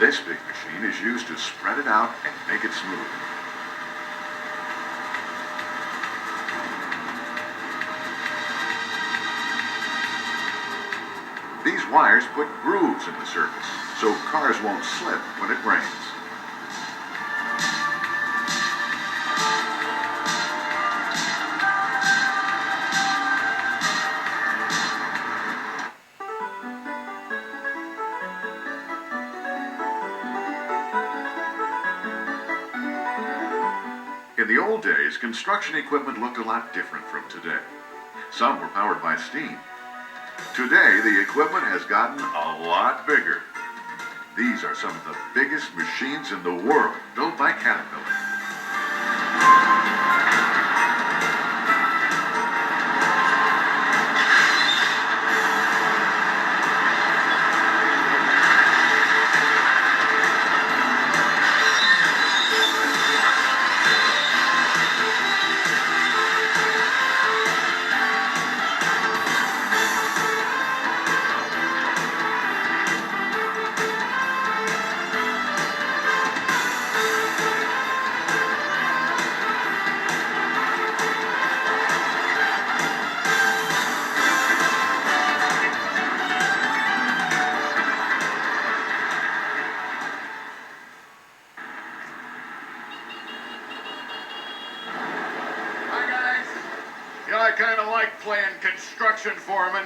This big machine is used to spread it out and make it smooth. These wires put grooves in the surface, so cars won't slip when it rains. In the old days, construction equipment looked a lot different from today. Some were powered by steam. Today, the equipment has gotten a lot bigger. These are some of the biggest machines in the world, built by Caterpillar. I kind of like playing construction foreman,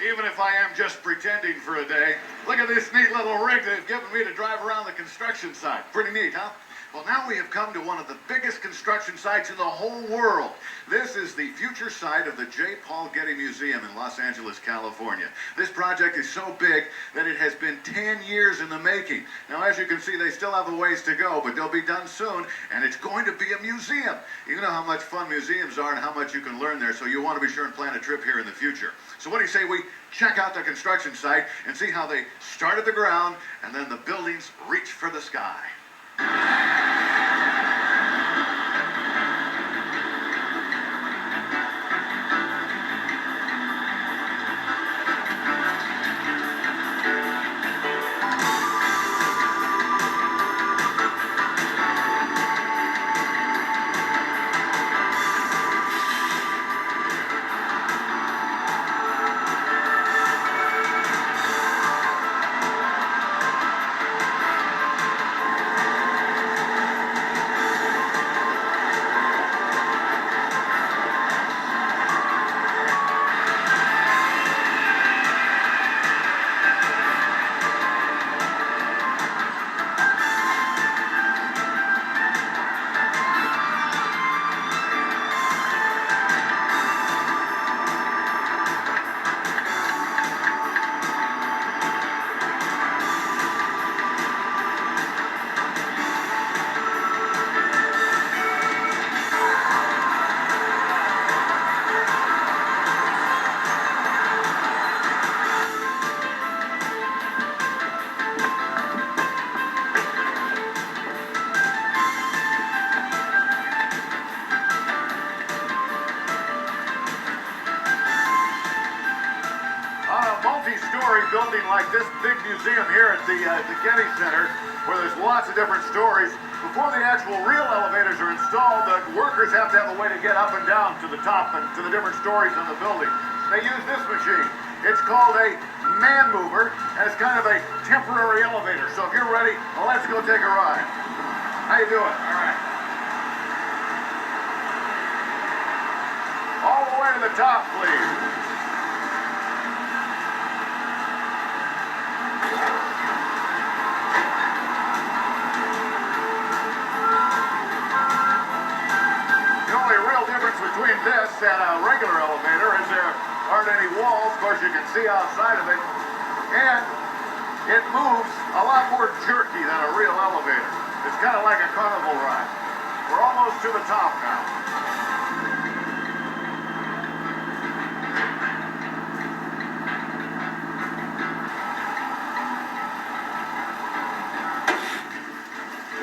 even if I am just pretending for a day. Look at this neat little rig they've given me to drive around the construction site. Pretty neat, huh? Well, now we have come to one of the biggest construction sites in the whole world. This is the future site of the J. Paul Getty Museum in Los Angeles, California. This project is so big that it has been 10 years in the making. Now, as you can see, they still have a ways to go, but they'll be done soon, and it's going to be a museum. You know how much fun museums are and how much you can learn there, so you'll want to be sure and plan a trip here in the future. So what do you say we check out the construction site and see how they start at the ground, and then the buildings reach for the sky? Multi-story building like this big museum here at the Getty Center, where there's lots of different stories. Before the actual real elevators are installed, the workers have to have a way to get up and down to the top and to the different stories on the building. They use this machine. It's called a man mover, and it's kind of a temporary elevator. So if you're ready, let's go take a ride. How you doing? All right. All the way to the top, please. Between this and a regular elevator is there aren't any walls. Of course, you can see outside of it. And it moves a lot more jerky than a real elevator. It's kind of like a carnival ride. We're almost to the top now.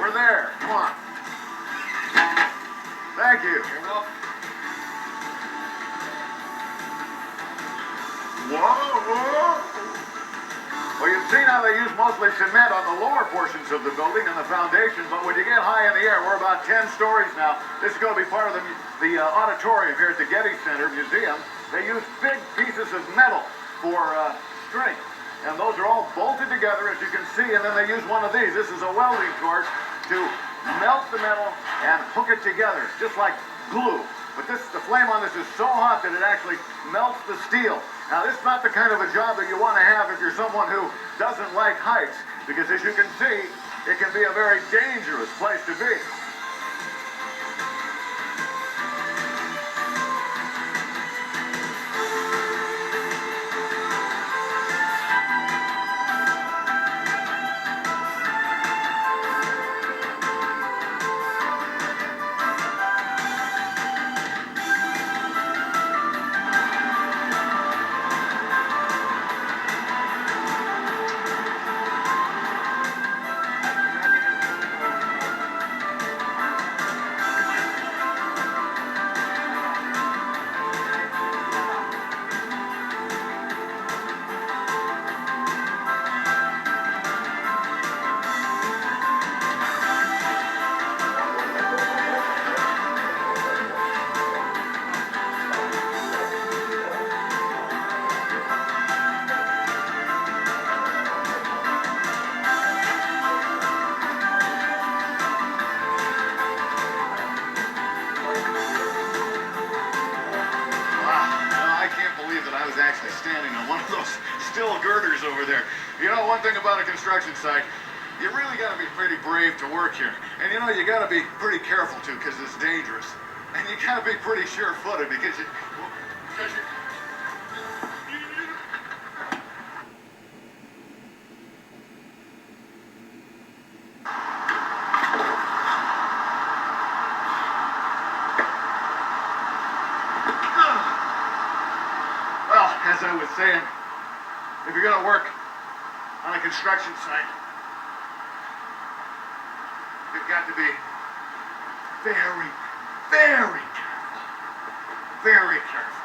We're there. Come on. Thank you. You're welcome. Whoa, whoa. Well, you've seen how they use mostly cement on the lower portions of the building and the foundation, but when you get high in the air, we're about 10 stories now. This is going to be part of the auditorium here at the Getty Center Museum. They use big pieces of metal for strength, and those are all bolted together, as you can see, and then they use one of these. This is a welding torch to melt the metal and hook it together, just like glue. But the flame on this is so hot that it actually melts the steel. Now, this is not the kind of a job that you want to have if you're someone who doesn't like heights, because as you can see, it can be a very dangerous place to be. Actually standing on one of those steel girders over there. You know, one thing about a construction site, you really got to be pretty brave to work here. And you know, you got to be pretty careful too, because it's dangerous. And you got to be pretty sure-footed because you... As I was saying, if you're going to work on a construction site, you've got to be very, very careful. Very careful.